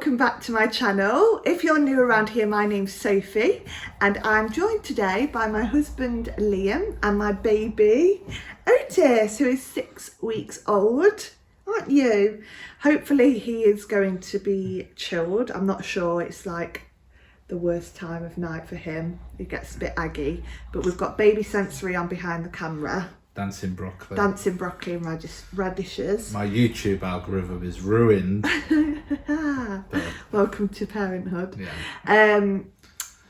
welcome back to my channel. If you're new around here, my name's Sophie and I'm joined today by my husband Liam and my baby Otis, who is 6 weeks old. Aren't you? Hopefully he is going to be chilled. I'm not sure, it's like the worst time of night for him. He gets a bit aggy, but we've got baby sensory on behind the camera. Dancing broccoli. Dancing broccoli and radishes. My YouTube algorithm is ruined. Welcome to Parenthood. Yeah.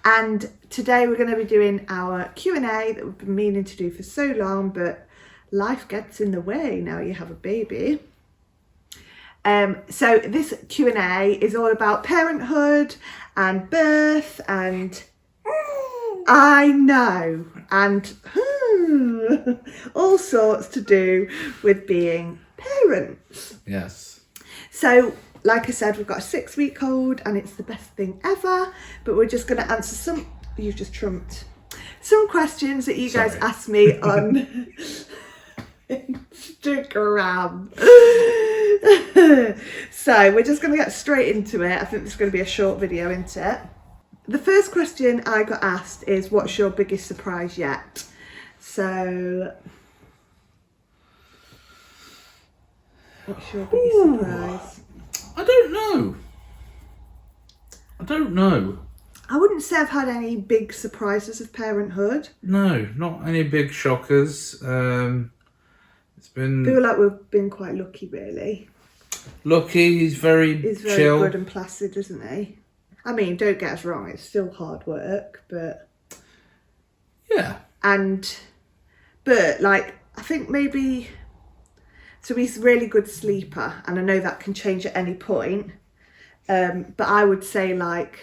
And today we're going to be doing our Q&A that we've been meaning to do for so long, but life gets in the way now you have a baby. So this Q&A is all about parenthood and birth and I know, and all sorts to do with being parents. Yes. So, like I said, we've got a 6-week-old and it's the best thing ever, but we're just going to answer some, you've just trumped, some questions that you guys asked me on Instagram. So, we're just going to get straight into it. I think this is going to be a short video, isn't it? The first question I got asked is, what's your biggest surprise yet? So, what's your biggest surprise? I don't know. I wouldn't say I've had any big surprises of parenthood. No, not any big shockers. It's been... I feel like we've been quite lucky, really. Lucky, he's very chill. Good and placid, isn't he? I mean, don't get us wrong, it's still hard work, but... Yeah. But, like, I think maybe... So he's a really good sleeper, and I know that can change at any point. But I would say, like,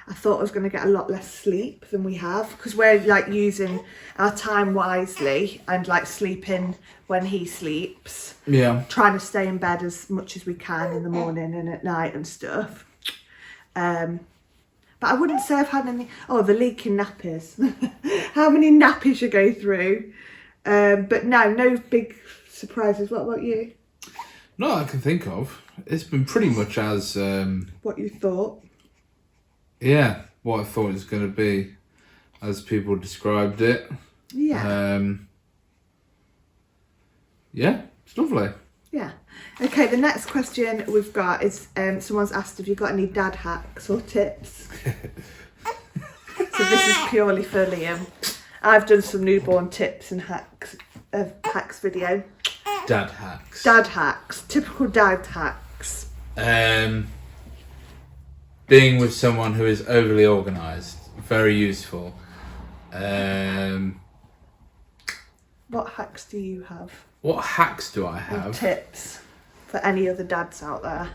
I thought I was going to get a lot less sleep than we have, because we're, like, using our time wisely and, like, sleeping when he sleeps. Yeah. Trying to stay in bed as much as we can in the morning and at night and stuff. But I wouldn't say I've had any... Oh, the leaking nappies. How many nappies you go through. But no big surprises. What about you? Not that I can think of. It's been pretty much as... what you thought? Yeah, what I thought it was going to be, as people described it. Yeah. Yeah, it's lovely. Yeah. Okay, the next question we've got is someone's asked if you've got any dad hacks or tips. So this is purely for Liam. I've done some newborn tips and hacks video. Dad hacks. Dad hacks. Typical dad hacks. Being with someone who is overly organised. Very useful. What hacks do you have? What hacks do I And have? tips for any other dads out there?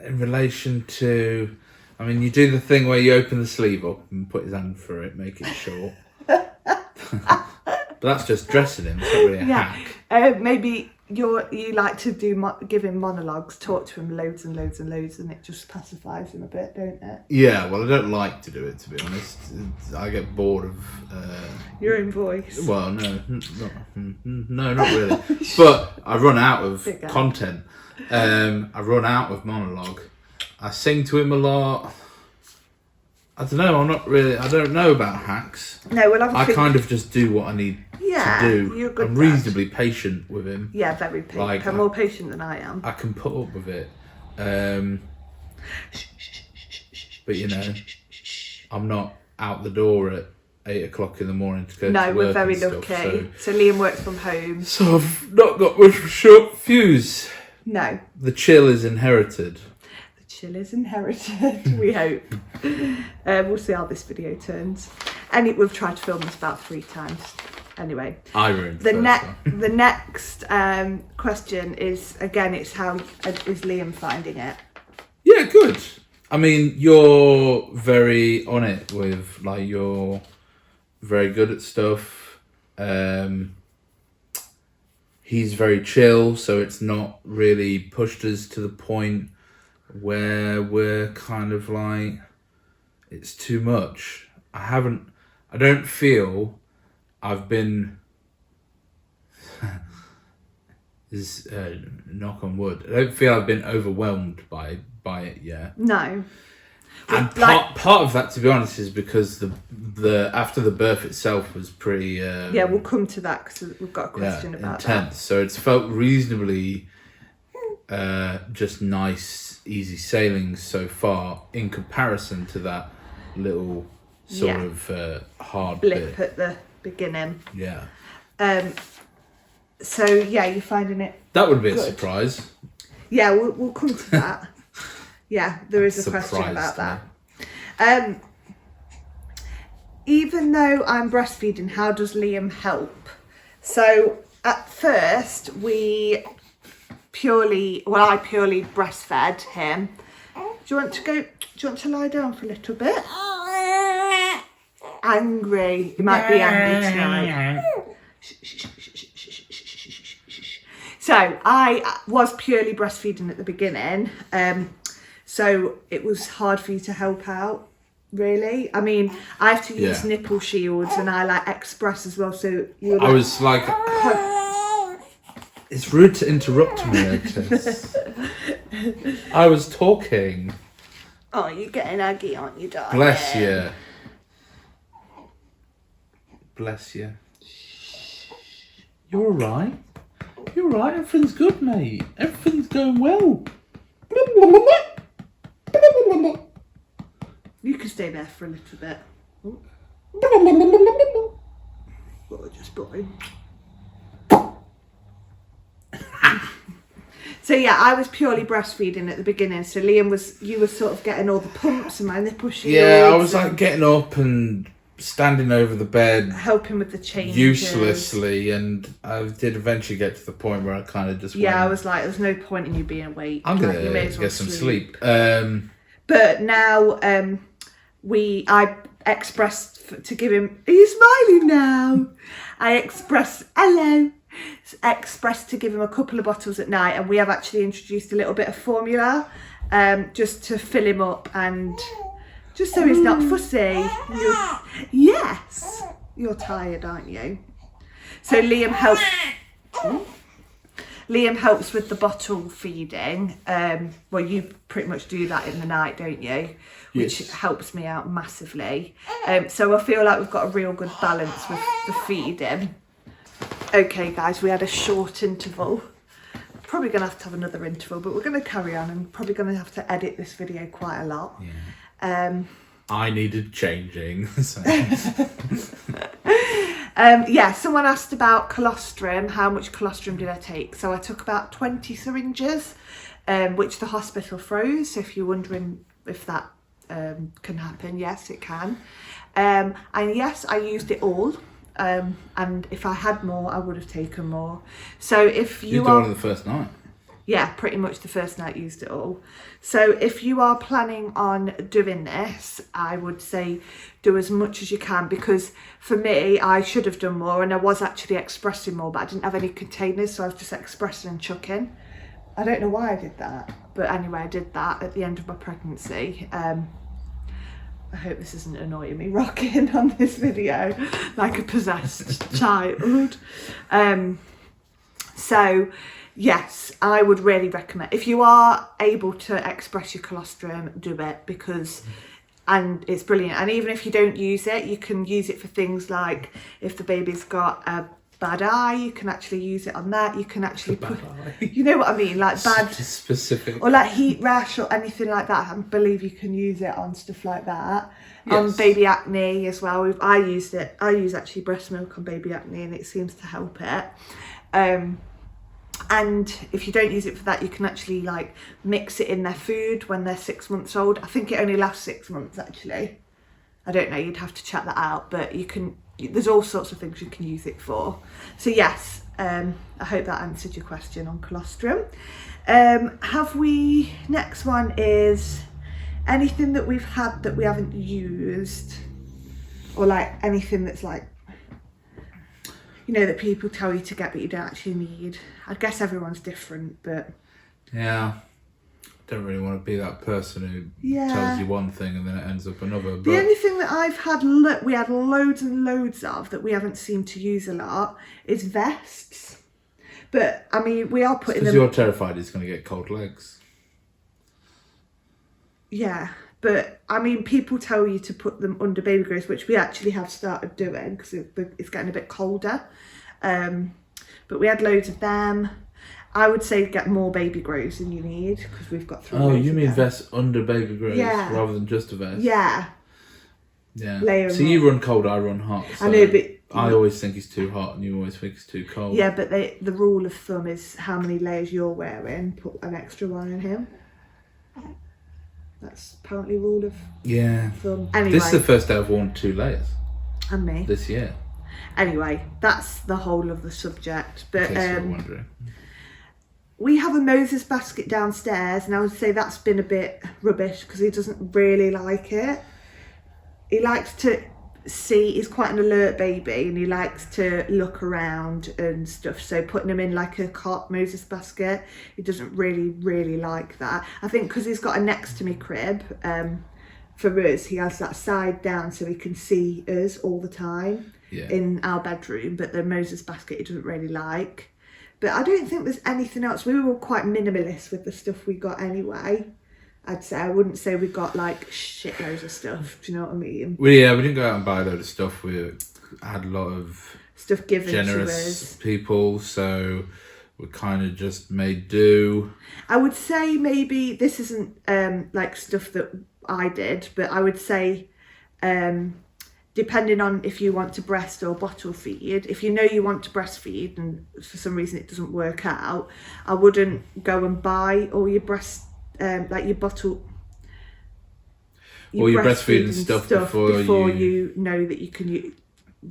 In relation to, I mean, you do the thing where you open the sleeve up and put his hand through it, make it short. But that's just dressing him. It's not really a hack. Maybe you like to give him monologues, talk to him loads and loads and loads, and it just pacifies him a bit, don't it? Yeah, well, I don't like to do it, to be honest. I get bored of... your own voice. Well, no, not really. But I run out of content. I run out of monologue. I sing to him a lot. I don't know, I don't know about hacks. No, well, I kind of just do what I need to do. You're a good I'm dad. reasonably patient with him. Yeah, very patient. Like, I'm more patient than I am. I can put up with it. But you know, I'm not out the door at 8 o'clock in the morning to go to work. No, we're very and lucky. stuff, so Liam works from home. So I've not got much of a short fuse. No. The chill is inherited. The chill is inherited, we hope. We'll see how this video turns. And we've tried to film this about 3 times. Anyway, I ruined the next question is, again, it's how is Liam finding it? Yeah, good. I mean, you're very on it with, like, you're very good at stuff. He's very chill, so it's not really pushed us to the point where we're kind of like, it's too much. I don't feel I've been is knock on wood. I don't feel I've been overwhelmed by it yet. No. And part of that, to be honest, is because the after the birth itself was pretty. Yeah, we'll come to that because we've got a question about intense. that. So it's felt reasonably just nice, easy sailing so far in comparison to that little sort of hard blip bit at the beginning. Yeah. So yeah, you're finding it. That would be good. A surprise. Yeah, we'll come to that. Yeah, there is a question about that. Even though I'm breastfeeding, how does Liam help? So at first I purely breastfed him. Do you want to lie down for a little bit? Angry. You might be angry tonight. So I was purely breastfeeding at the beginning. So it was hard for you to help out, really. I mean, I have to use nipple shields and I like express as well. So I was like, it's rude to interrupt me, Otis. I was talking. Oh, you're getting aggy, aren't you, darling? Bless you. Bless you. You're alright. You're alright. Everything's good, mate. Everything's going well. You can stay there for a little bit. Gorgeous boy. So yeah, I was purely breastfeeding at the beginning. So Liam you were sort of getting all the pumps and my nipple shields. Yeah, I was like getting up and standing over the bed, helping with the changes uselessly, and I did eventually get to the point where I kind of just went, I was like, there's no point in you being awake. I'm gonna get some sleep. But now I expressed to give him. Are you smiling now? I expressed to give him a couple of bottles at night, and we have actually introduced a little bit of formula, just to fill him up and just so he's not fussy. Yes, you're tired, aren't you? So Liam helps with the bottle feeding. Well, you pretty much do that in the night, don't you? Which helps me out massively. So I feel like we've got a real good balance with the feeding. Okay, guys, we had a short interval. Probably going to have another interval, but we're going to carry on and probably going to have to edit this video quite a lot. Yeah. I needed changing. So. Someone asked about colostrum. How much colostrum did I take? So I took about 20 syringes, which the hospital froze. So if you're wondering if that can happen, yes, it can. And yes, I used it all. And if I had more, I would have taken more. So if you did it on the first night. Yeah, pretty much the first night used it all. So if you are planning on doing this, I would say do as much as you can, because for me, I should have done more and I was actually expressing more, but I didn't have any containers, so I was just expressing and chucking. I don't know why I did that, but anyway, I did that at the end of my pregnancy. I hope this isn't annoying me rocking on this video like a possessed child. So yes, I would really recommend, if you are able to express your colostrum, do it, and it's brilliant. And even if you don't use it, you can use it for things like if the baby's got a bad eye, you can actually use it on that. You can actually you know what I mean, like bad specific, or like heat rash or anything like that. I believe you can use it on stuff like that. On baby acne as well. I use actually breast milk on baby acne and it seems to help it. And if you don't use it for that, you can actually like mix it in their food when they're 6 months old. I think it only lasts 6 months actually. I don't know, you'd have to check that out, but you can, there's all sorts of things you can use it for. So yes, I hope that answered your question on colostrum. Next one is anything that we've had that we haven't used, or like anything that's like, you know, that people tell you to get but you don't actually need. I guess everyone's different, but yeah, don't really want to be that person who tells you one thing and then it ends up another. But the only thing that I've had, we had loads and loads of that we haven't seemed to use a lot, is vests. But I mean, we are putting because them. you're terrified he's going to get cold legs. Yeah, but I mean, people tell you to put them under baby grows, which we actually have started doing because it's getting a bit colder. But we had loads of them. I would say get more baby grows than you need because we've got 3. Oh, you mean vests under baby grows rather than just a vest? Yeah. Yeah. So you run cold, I run hot. So I know, but I always think it's too hot, and you always think it's too cold. Yeah, but the rule of thumb is how many layers you're wearing. Put an extra one in him. That's apparently rule of thumb. Anyway, this is the first day I've worn 2 layers. And me. This year. Anyway, that's the whole of the subject. But in case you're wondering. We have a Moses basket downstairs, and I would say that's been a bit rubbish because he doesn't really like it. He likes to see, he's quite an alert baby, and he likes to look around and stuff. So putting him in like a cot Moses basket, he doesn't really like that. I think because he's got a next to me crib, for us, he has that side down so he can see us all the time in our bedroom. But the Moses basket he doesn't really like. But I don't think there's anything else. We were quite minimalist with the stuff we got anyway. I'd say I wouldn't say we got like shitloads of stuff. Do you know what I mean? We didn't go out and buy a load of stuff. We had a lot of stuff given generous to us. People, so we kind of just made do. I would say maybe this isn't like stuff that I did, but I would say depending on if you want to breast or bottle feed, if you know you want to breastfeed and for some reason it doesn't work out, I wouldn't go and buy all your breast like your bottle your breastfeeding stuff before you know that you can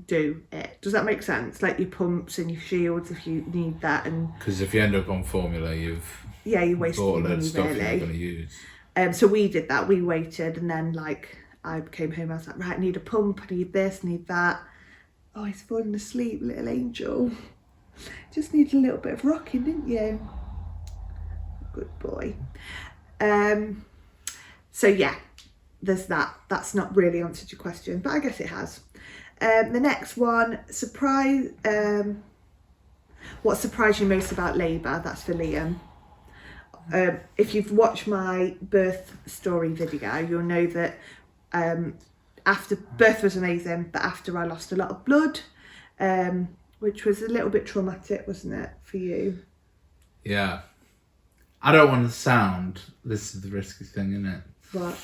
do it. Does that make sense? Like your pumps and your shields if you need that. And because if you end up on formula, you wasted bought a load money, of stuff really. you're not going to use. So we did that. We waited, and then like I came home. I was like, right, I need a pump. I need this. I need that. Oh, he's falling asleep, little angel. Just needed a little bit of rocking, didn't you? Good boy. So yeah, there's that. That's not really answered your question, but I guess it has. The next one, surprise. What surprised you most about labour? That's for Liam. If you've watched my birth story video, you'll know that after birth was amazing, but after I lost a lot of blood, which was a little bit traumatic, wasn't it, for you? Yeah. I don't want to sound, this is the risky thing, isn't it? What?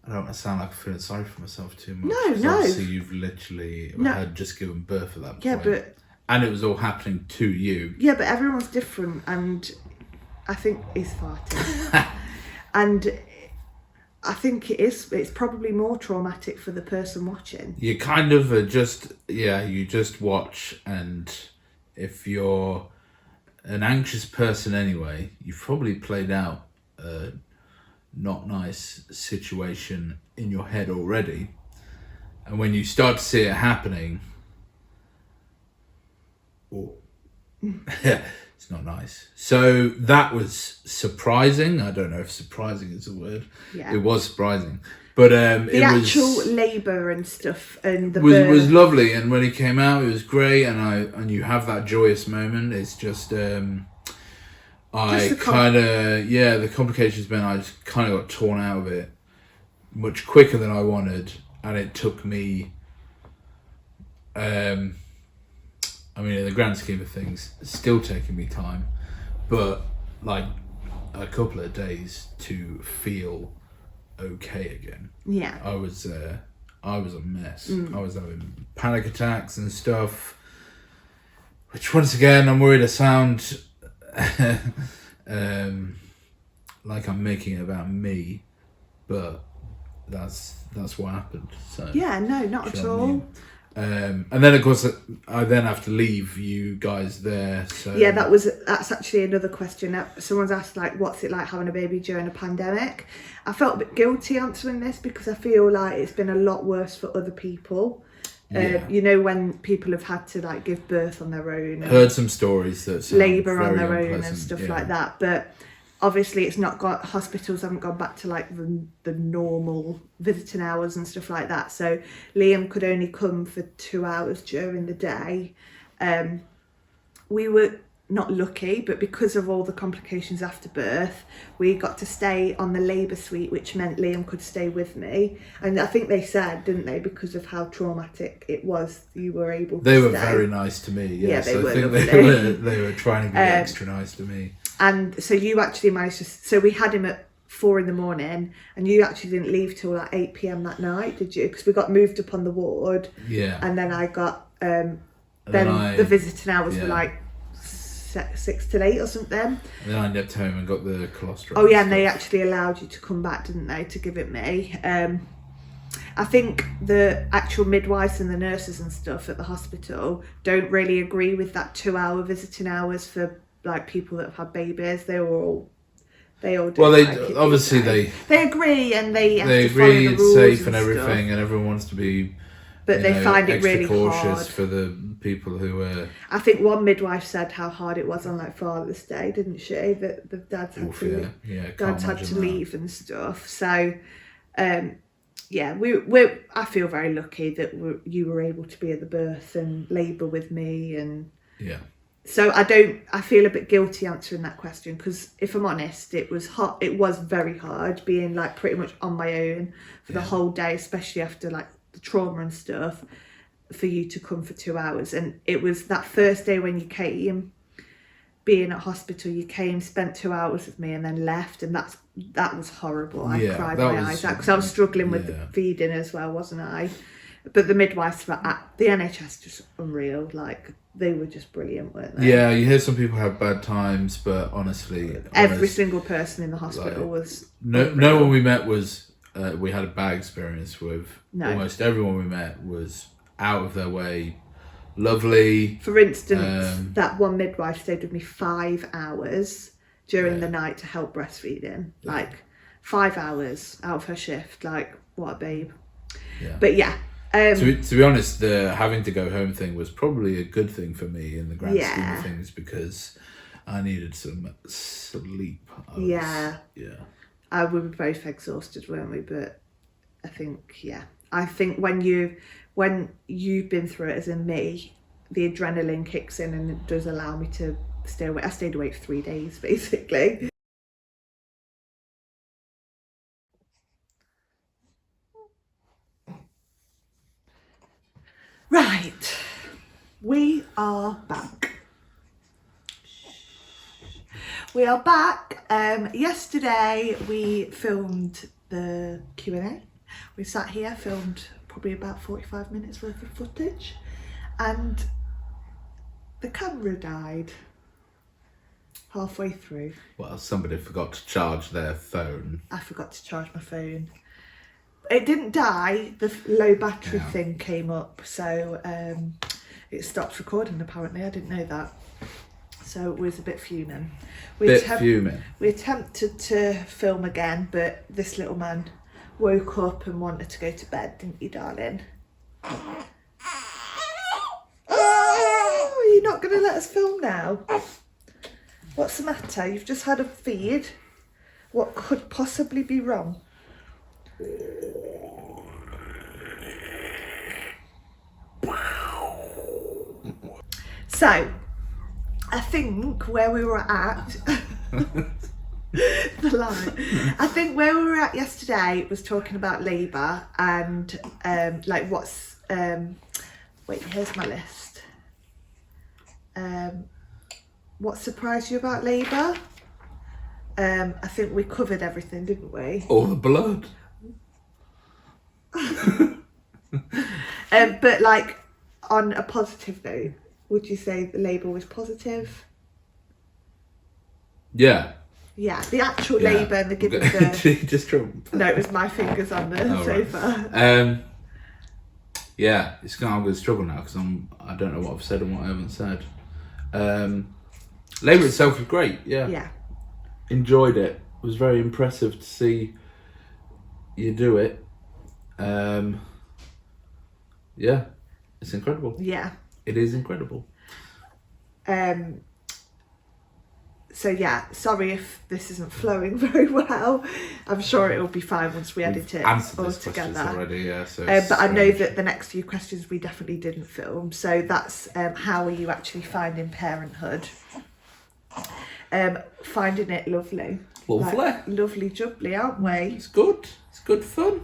I don't want to sound like I'm feeling sorry for myself too much. No. Obviously, you've literally had just given birth at that point. Yeah, but... And it was all happening to you. Yeah, but everyone's different, and I think he's farting. And I think it's probably more traumatic for the person watching. You kind of you just watch, and if you're an anxious person anyway, you've probably played out a not nice situation in your head already. And when you start to see it happening, it's not nice. So that was surprising. I don't know if surprising is a word. Yeah. It was surprising. But the actual labour and stuff and the was lovely, and when he came out, it was great. And you have that joyous moment. It's just the complications meant I just kind of got torn out of it much quicker than I wanted, and it took me. In the grand scheme of things, it's still taking me time, but like a couple of days to feel okay again. Yeah. I was a mess. I was having panic attacks and stuff, which once again, I'm worried I sound like I'm making it about me, but that's what happened. So yeah, no, not at all. And then of course I then have to leave you guys there. So yeah, that's actually another question. Someone's asked like, what's it like having a baby during a pandemic? I felt a bit guilty answering this because I feel like it's been a lot worse for other people. When people have had to like give birth on their own. Heard some stories that labour on their own and stuff like that, but obviously it's not got, hospitals haven't gone back to like the normal visiting hours and stuff like that. So Liam could only come for 2 hours during the day. We were not lucky, but because of all the complications after birth, we got to stay on the labour suite, which meant Liam could stay with me. And I think they said, didn't they, because of how traumatic it was, you were able to They were stay. very nice to me. Yes, Yeah, they were I think lovely. they were trying to be extra nice to me. And so you actually managed to. So we had him at 4 a.m, and you actually didn't leave till like 8 p.m. that night, did you? Because we got moved up on the ward. Yeah. And then I got. The visiting hours were like 6 till 8 or something. And then I nipped home and got the colostrum. Oh yeah, and they actually allowed you to come back, didn't they, to give it me. I think the actual midwives and the nurses and stuff at the hospital don't really agree with that 2-hour visiting hours for like people that have had babies. They all do. Well, they like it, obviously they agree, and they have they to follow agree the it's rules safe and stuff. everything, and everyone wants to be. But they find it extra really cautious hard. for the people who are. I think one midwife said how hard it was on like Father's Day, didn't she? That the dads had to leave and stuff. So, yeah, I feel very lucky that you were able to be at the birth and labour with me, and yeah. So I feel a bit guilty answering that question, because if I'm honest, it was hot. It was very hard being like pretty much on my own for the whole day, especially after like the trauma and stuff, for you to come for 2 hours. And it was that first day when you came, being at hospital, you came, spent 2 hours with me and then left, and that was horrible. I cried my eyes out because I was struggling with the feeding as well, wasn't I? But the midwives were at the NHS, just unreal. Like, they were just brilliant, weren't they? Yeah, you hear some people have bad times, but honestly, every single person in the hospital was no one we met was we had a bad experience with. No. Almost everyone we met was out of their way, lovely. For instance, that one midwife stayed with me 5 hours during the night to help breastfeeding. Like 5 hours out of her shift. Like, what a babe. Yeah. But yeah. To be honest, the having to go home thing was probably a good thing for me in the grand scheme of things, because I needed some sleep. We were both exhausted, weren't we? But I think when you've been through it, as in me, the adrenaline kicks in and it does allow me to stay awake. I stayed awake for 3 days, basically. Right, we are back. We are back. Yesterday we filmed the Q&A. We sat here, filmed probably about 45 minutes worth of footage, and the camera died halfway through. Well, somebody forgot to charge their phone. I forgot to charge my phone. It didn't die, the low battery thing came up, so it stopped recording apparently. I didn't know that. So it was a bit fuming. We attempted to film again, but this little man woke up and wanted to go to bed, didn't you, darling? Oh, are you not going to let us film now? What's the matter? You've just had a feed. What could possibly be wrong? So, I think where we were at, the line. I think where we were at yesterday was talking about labour and like what's wait, here's my list. What surprised you about labour? I think we covered everything, didn't we? All the blood. But like on a positive note, would you say the labour was positive? Yeah. Yeah, the actual labour and the giving birth. Did he just jump? No, it was my fingers on the sofa. Right. Yeah, it's kind of a struggle now because I don't know what I've said and what I haven't said. Labour itself was great. Yeah. Enjoyed it. Was very impressive to see you do it. Yeah, it's incredible. Yeah. It is incredible. So yeah, sorry if this isn't flowing very well. I'm sure it'll be fine once we edit it all together. Already, yeah. So but I know that the next few questions we definitely didn't film. So that's how are you actually finding parenthood? Finding it lovely. Lovely. Like, lovely jubbly, aren't we? It's good. It's good fun.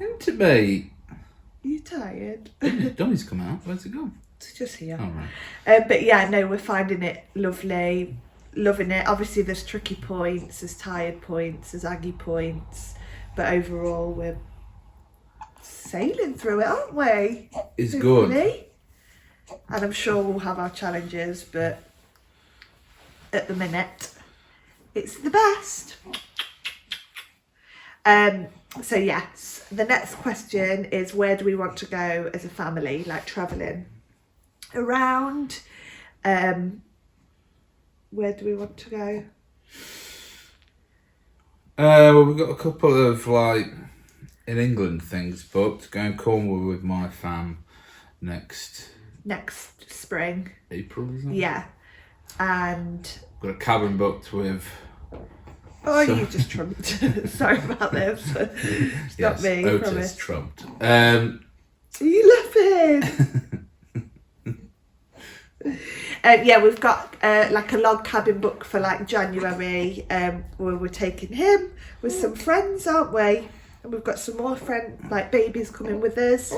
Isn't it, mate? Are you tired? Donny's come out. Where's it gone? It's just here. Oh, right. But yeah, no, we're finding it lovely. Loving it. Obviously, there's tricky points, there's tired points, there's aggy points. But overall, we're sailing through it, aren't we? It's Hopefully. Good. And I'm sure we'll have our challenges, but at the minute, it's the best. So yes, the next question is, where do we want to go as a family, like travelling around? Where do we want to go? Well, we've got a couple of like in England things booked. Going Cornwall with my fam next spring. April, isn't it? Yeah, and got a cabin booked with. Oh, you just trumped. Sorry about this. It's Yes, not me. Otis Promise. trumped. Are you laughing? Yeah, we've got like a log cabin book for like January, where we're taking him with some friends, aren't we? And we've got some more like babies coming with us.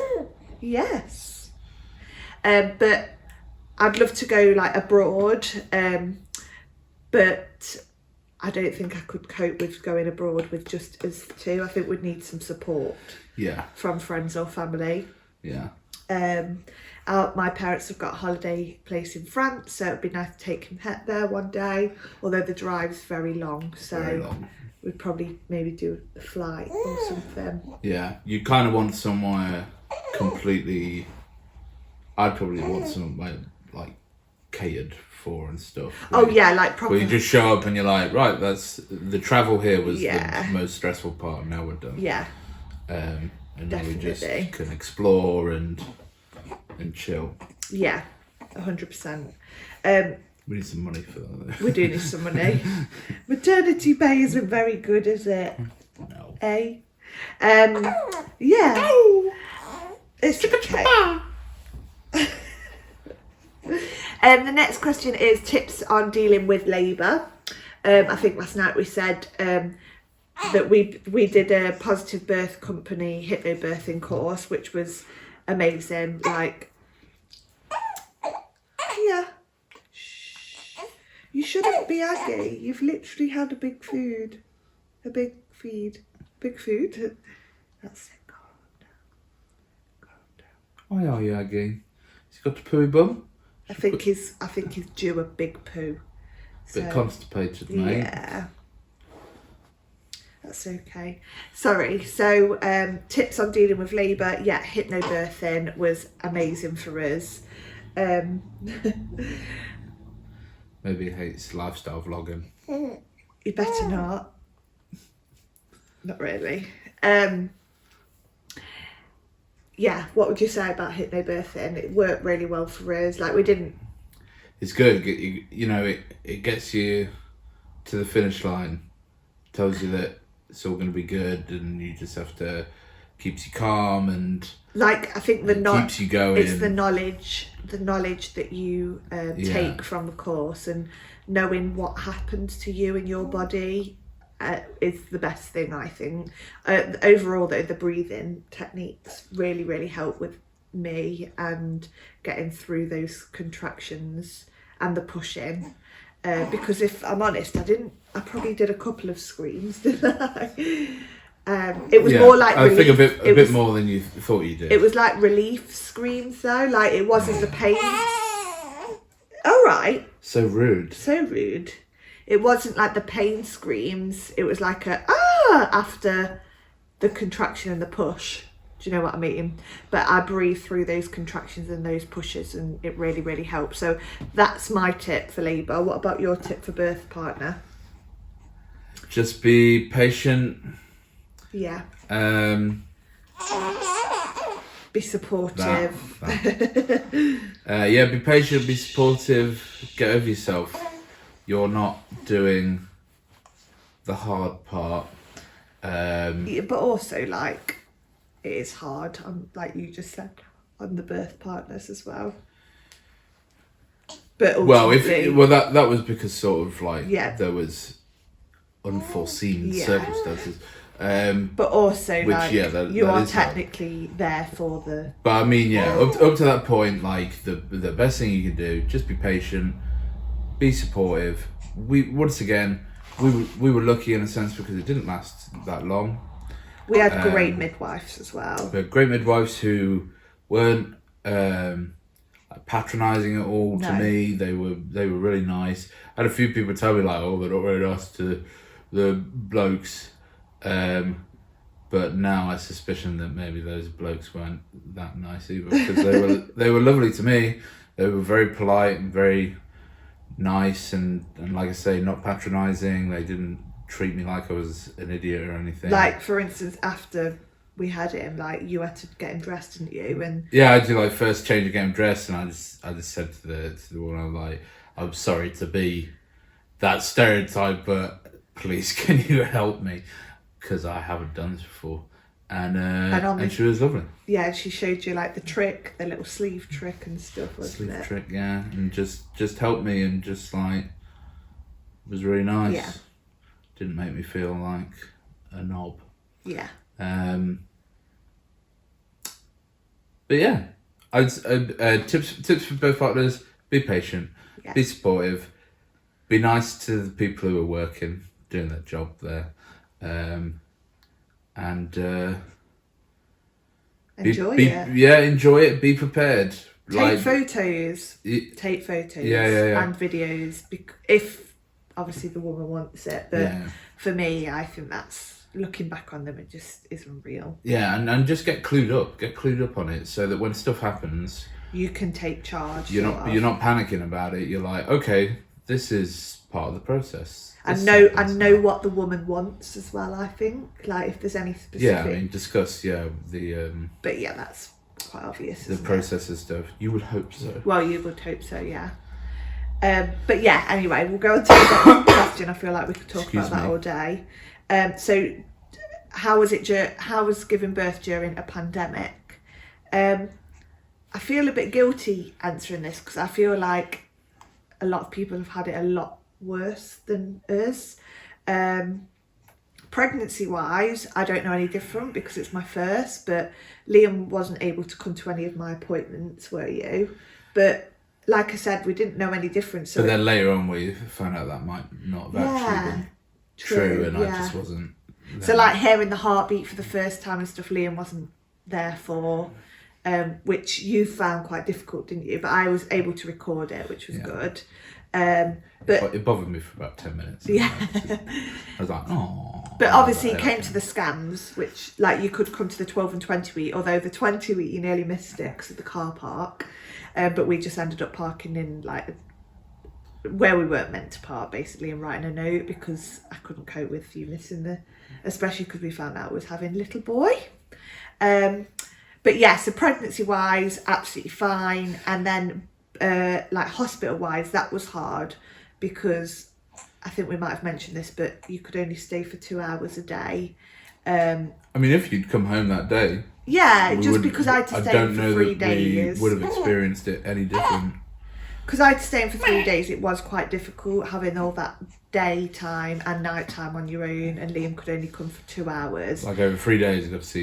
Yes. But I'd love to go like abroad, but I don't think I could cope with going abroad with just us two. I think we'd need some support. Yeah. From friends or family. Yeah. My parents have got a holiday place in France, so it'd be nice to take him there one day. Although the drive's very long, so we'd probably maybe do a flight or something. Yeah, you kind of want somewhere completely. I'd probably want somewhere like catered for and stuff. Oh yeah, like probably. Where you just show up and you're like, right, that's the travel here was Yeah. the most stressful part. Now we're done. Yeah. And now we just Definitely. can explore and chill. Yeah, 100%. We need some money for that, though. We do need some money. Maternity pay isn't very good, is it? No. Eh? Yeah. It's okay. The next question is tips on dealing with labour. I think last night we said that we did a positive birth company hypnobirthing course, which was amazing. Like, yeah. You shouldn't be aggy. You've literally had a big feed. That's it. Calm down. Why are you aggy? He's got a pooey bum. I think he's due a big poo. Bit constipated, mate. Yeah. That's okay. Sorry. So tips on dealing with labour. Yeah, hypnobirthing was amazing for us. Maybe he hates lifestyle vlogging. You better not. Not really. Yeah, what would you say about hypnobirthing? It worked really well for us. Like, we didn't... It's good. You know, it gets you to the finish line. Tells you that it's all going to be good, and you just have to... Keeps you calm and... Like, I think keeps you going. It's the knowledge that you take from the course, and knowing what happens to you in your body is the best thing, I think. Overall, though, the breathing techniques really, really help with me and getting through those contractions and the pushing. Because if I'm honest, I probably did a couple of screams, didn't I? It was more like I relief. think a bit more than you thought you did. It was like relief screams though, like it wasn't the pain. All right. So rude. It wasn't like the pain screams. It was like a after the contraction and the push. Do you know what I mean? But I breathe through those contractions and those pushes, and it really, really helps. So that's my tip for labour. What about your tip for birth partner? Just be patient. Yeah. Be supportive. Be patient, be supportive, get over yourself. You're not doing the hard part. But also, like, it is hard, like you just said, on the birth partners as well. But ultimately, that was because sort of like there was unforeseen circumstances. But also, which, like, you are technically there for the... But I mean, up to that point, like, the best thing you can do, just be patient, be supportive. We were lucky in a sense because it didn't last that long. We had great midwives as well. We had great midwives who weren't patronising at all to me. They were really nice. I had a few people tell me like, oh, they're not very nice to the blokes. But now I suspicion that maybe those blokes weren't that nice either, because they were lovely to me. They were very polite and very nice, and like I say, not patronising. They didn't treat me like I was an idiot or anything. Like, for instance, after we had him, like, you had to get him dressed, didn't you? And I did, like, first change to get him dressed, and I just said to the woman, I'm like, I'm sorry to be that stereotype, but please can you help me? Because I haven't done this before. And she was lovely. Yeah, she showed you like the trick, the little sleeve trick and stuff, wasn't it? Sleeve trick, yeah. And just helped me, and just like, it was really nice. Yeah. Didn't make me feel like a knob. Yeah. But yeah, tips for both partners: be patient, be supportive, be nice to the people who are working, doing their job there. Enjoy it. Yeah, enjoy it. Be prepared. Take photos. Take photos. And videos. If obviously the woman wants it, but for me, I think that's, looking back on them, it just isn't real. Yeah, and just get clued up. Get clued up on it, so that when stuff happens, you can take charge. You're not panicking about it. You're like, okay, this is part of the process. And know what the woman wants as well, I think. Like, if there's any specific... Yeah, I mean, discuss, the... But yeah, that's quite obvious, the process and stuff. You would hope so. Well, you would hope so, yeah. But yeah, anyway, we'll go on to the next question. I feel like we could talk about that all day. So, how was giving birth during a pandemic? I feel a bit guilty answering this, because I feel like a lot of people have had it a lot worse than us. Pregnancy wise, I don't know any different because it's my first, but Liam wasn't able to come to any of my appointments, were you? But like I said, we didn't know any different. So but then later on we found out that might not have actually been true, and I just wasn't there. So like hearing the heartbeat for the first time and stuff, Liam wasn't there for, which you found quite difficult, didn't you? But I was able to record it, which was good. But it bothered me for about 10 minutes. Yeah. I was like, oh. But obviously it came to the scans, which, like, you could come to the 12 and 20 week, although the 20 week you nearly missed it because of the car park. But we just ended up parking in, like, where we weren't meant to park, basically, and writing a note because I couldn't cope with you missing especially because we found out I was having a little boy. But yeah, so pregnancy wise, absolutely fine. And then like hospital wise, that was hard because I think we might have mentioned this, but you could only stay for 2 hours a day. I mean, if you'd come home that day. Yeah, just because I had to stay for 3 days. We would have experienced it any different. Because I had to stay in for 3 days, it was quite difficult having all that daytime and night time on your own, and Liam could only come for 2 hours. Like over 3 days, you'd have to see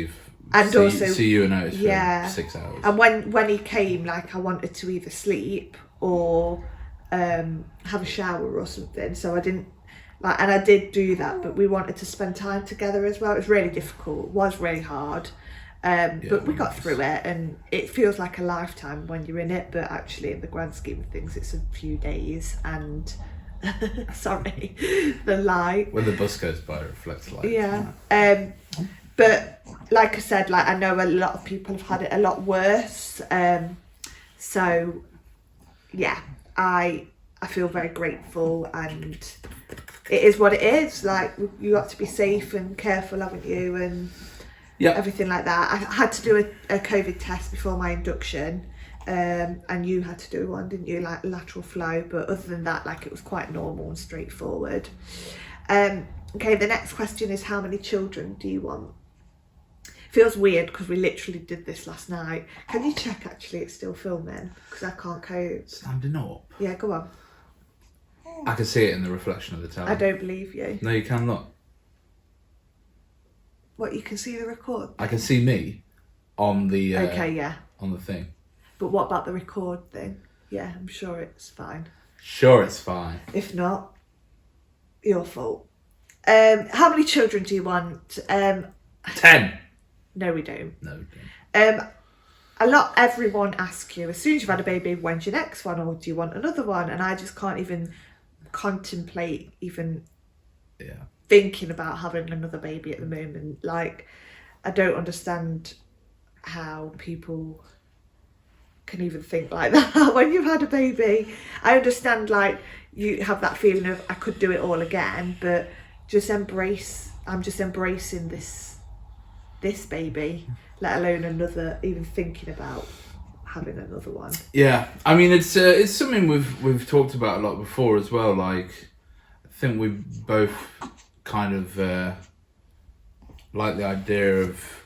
you and Otis for 6 hours. And when he came, like, I wanted to either sleep or have a shower or something. So I didn't, like, and I did do that, but we wanted to spend time together as well. It was really difficult. It was really hard. But we got through it, and it feels like a lifetime when you're in it, but actually in the grand scheme of things it's a few days. And sorry, the light when the bus goes by it reflects light. But like I said, like, I know a lot of people have had it a lot worse, so yeah, I feel very grateful, and it is what it is. Like, you got to be safe and careful, haven't you, and everything like that. I had to do a COVID test before my induction, and you had to do one, didn't you, like lateral flow, but other than that, like, it was quite normal and straightforward. Okay, the next question is, how many children do you want? Feels weird because we literally did this last night. Can you check actually it's still filming? Because I can't cope. Standing up. Yeah, go on. I can see it in the reflection of the telly. I don't believe you. No, you can look. What, you can see the record? I can see me on the okay, yeah. on the thing. But what about the record thing? Yeah, I'm sure it's fine. Sure, it's fine. If not, your fault. How many children do you want? 10. No, we don't. No, we don't. Everyone asks you, as soon as you've had a baby, when's your next one, or do you want another one? And I just can't even contemplate thinking about having another baby at the moment. Like, I don't understand how people can even think like that when you've had a baby. I understand, like, you have that feeling of I could do it all again, but I'm just embracing this baby, let alone another, even thinking about having another one. Yeah, I mean it's something we've talked about a lot before as well. Like, I think we both kind of like the idea of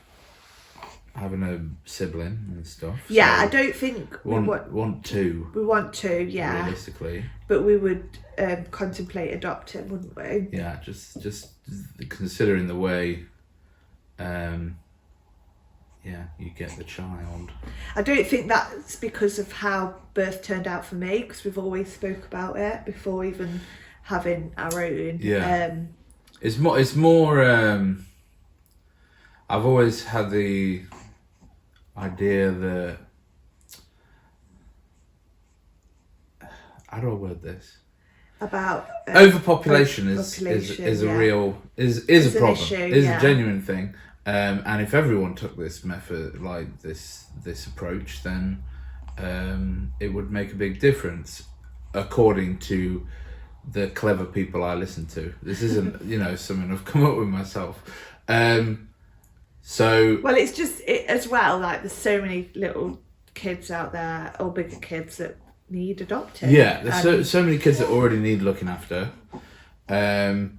having a sibling and stuff. Yeah, so I don't think we want two. We want two, yeah. Realistically, but we would contemplate adopting, wouldn't we? Yeah, just considering the way, you get the child. I don't think that's because of how birth turned out for me, because we've always spoke about it before even having our own. Yeah. It's more. I've always had the idea that, how do I word this? About overpopulation is a real is a problem. Issue, a genuine thing. And if everyone took this method, like this approach, then it would make a big difference, according to the clever people I listen to. This isn't, something I've come up with myself. Well, it's just as well, like, there's so many little kids out there, or bigger kids, that need adopting. Yeah, there's so many kids that already need looking after. And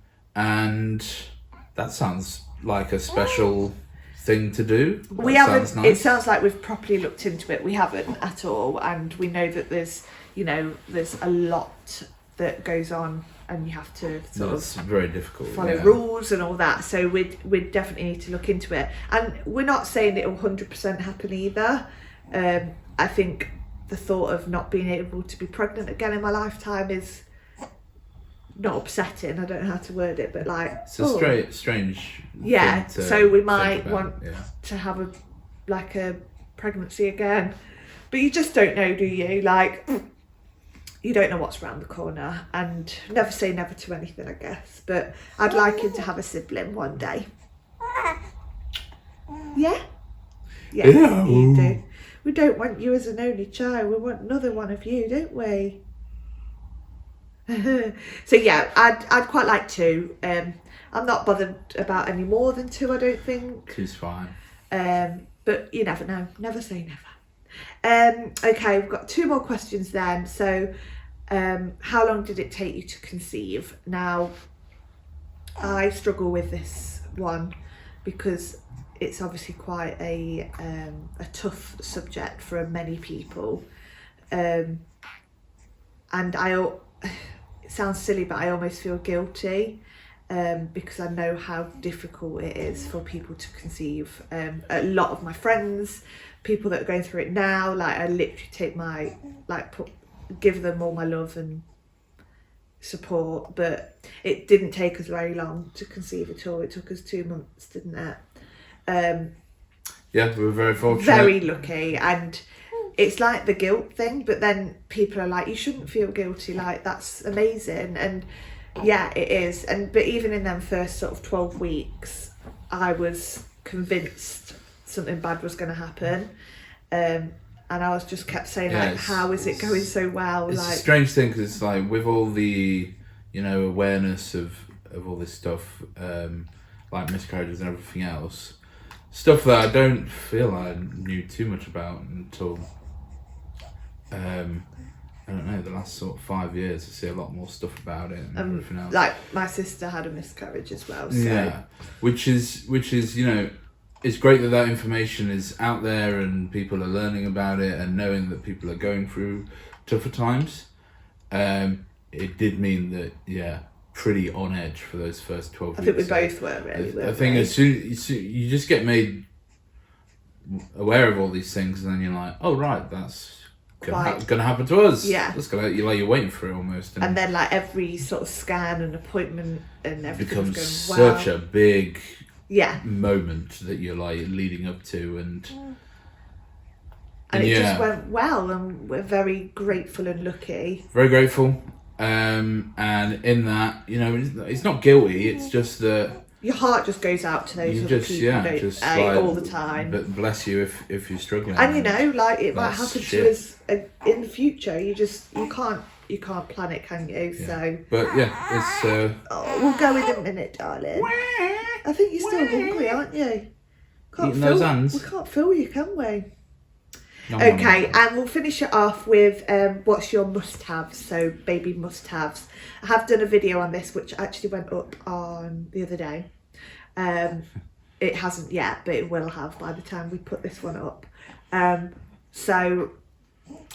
that sounds like a special thing to do. We haven't. Nice. It sounds like we've properly looked into it. We haven't at all, and we know that there's a lot that goes on, and you have to very difficult follow rules and all that. So we'd definitely need to look into it, and we're not saying it'll 100% happen either. I think the thought of not being able to be pregnant again in my lifetime is not upsetting. I don't know how to word it, but like, it's a strange. Yeah. So we might want to have a pregnancy again, but you just don't know, do you? Like, you don't know what's around the corner, and never say never to anything, I guess. But I'd like him to have a sibling one day. Yeah. Yeah. You do. We don't want you as an only child. We want another one of you, don't we? So yeah, I'd quite like two. I'm not bothered about any more than two, I don't think. Two's fine. But you never know. Never say never. Okay, we've got two more questions then. So, how long did it take you to conceive? Now, I struggle with this one because it's obviously quite a tough subject for many people, and it sounds silly, but I almost feel guilty because I know how difficult it is for people to conceive. A lot of my friends, people that are going through it now, like, I literally take give them all my love and support, but it didn't take us very long to conceive at all. It took us 2 months, didn't it? Yeah, we were very fortunate. Very lucky, and it's like the guilt thing, but then people are like, you shouldn't feel guilty, like, that's amazing. And yeah, it is. But even in them first sort of 12 weeks, I was convinced something bad was going to happen. And I was just kept saying, how is it going so well? It's a strange thing, because it's like, with all the, awareness of all this stuff, like miscarriages and everything else, stuff that I don't feel I knew too much about until, I don't know, the last sort of 5 years. I see a lot more stuff about it and everything else. Like, my sister had a miscarriage as well. So. Yeah, which is it's great that that information is out there and people are learning about it and knowing that people are going through tougher times. It did mean that, pretty on edge for those first 12 weeks. I think we both were really. I think as soon you just get made aware of all these things, and then you're like, oh right, that's gonna happen to us. Yeah, that's you're waiting for it almost. And then like every sort of scan and appointment and everything becomes such a big moment that you're like leading up to, and it just went well, and we're very grateful and lucky. Very grateful. And in that, it's not guilty. It's just that your heart just goes out to those other people, just like, all the time. But bless you if you're struggling. And like it might happen to us in the future. You can't plan it, can you? Yeah. So. But it's. We'll go in a minute, darling. I think you're still hungry, aren't you? Eating those hands. We can't fill you, can we? No. And we'll finish it off with what's your must-haves, so baby must-haves. I have done a video on this which actually went up on the other day. It hasn't yet, but it will have by the time we put this one up. So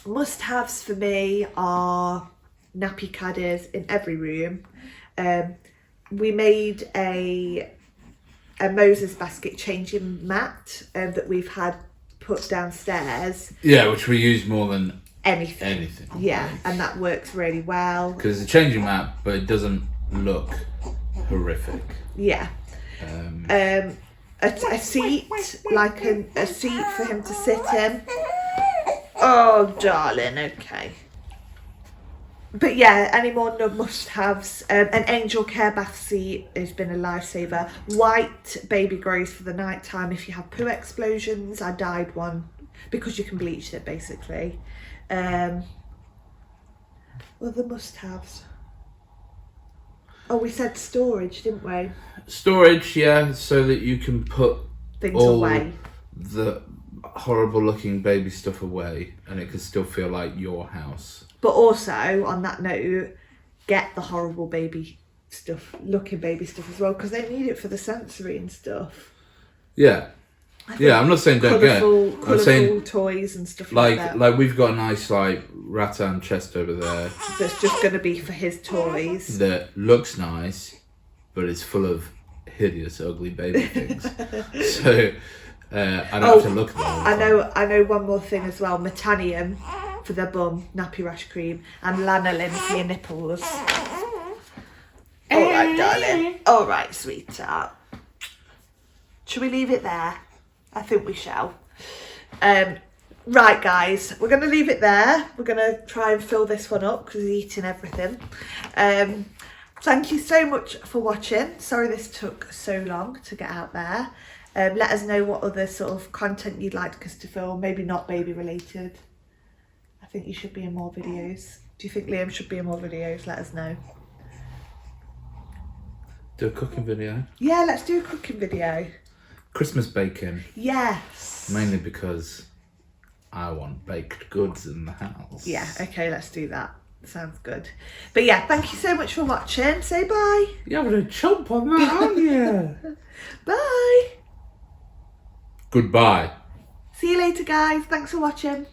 must-haves for me are nappy caddies in every room. We made a Moses basket changing mat that we've had put downstairs, which we use more than anything, and that works really well because it's a changing mat, but it doesn't look horrific. A seat, like a seat for him to sit in. Oh darling, okay. But any more must-haves? An angel care bath seat has been a lifesaver. White baby grows for the night time if you have poo explosions. I dyed one because you can bleach it basically. Other must-haves. Oh, we said storage, didn't we? Storage, so that you can put things away. The horrible looking baby stuff away, and it can still feel like your house. But also, on that note, get the horrible looking baby stuff as well, because they need it for the sensory and stuff. I'm not saying don't get it. I'm saying toys and stuff like that. Like we've got a nice rattan chest over there. That's just going to be for his toys. That looks nice, but it's full of hideous, ugly baby things. So I don't have to look at them. I know one more thing as well. Metanium for the bum, nappy rash cream, and lanolin for your nipples. All right, darling. All right, sweetheart. Shall we leave it there? I think we shall. Right, guys, we're going to leave it there. We're going to try and fill this one up because he's eating everything. Thank you so much for watching. Sorry this took so long to get out there. Let us know what other sort of content you'd like us to film. Maybe not baby related. I think you should be in more videos. Do you think Liam should be in more videos? Let us know. Do a cooking video? Yeah, let's do a cooking video. Christmas baking. Yes. Mainly because I want baked goods in the house. Yeah, okay, let's do that. Sounds good. But thank you so much for watching. Say bye. You're having a chomp on that, aren't you? Bye. Goodbye. See you later, guys. Thanks for watching.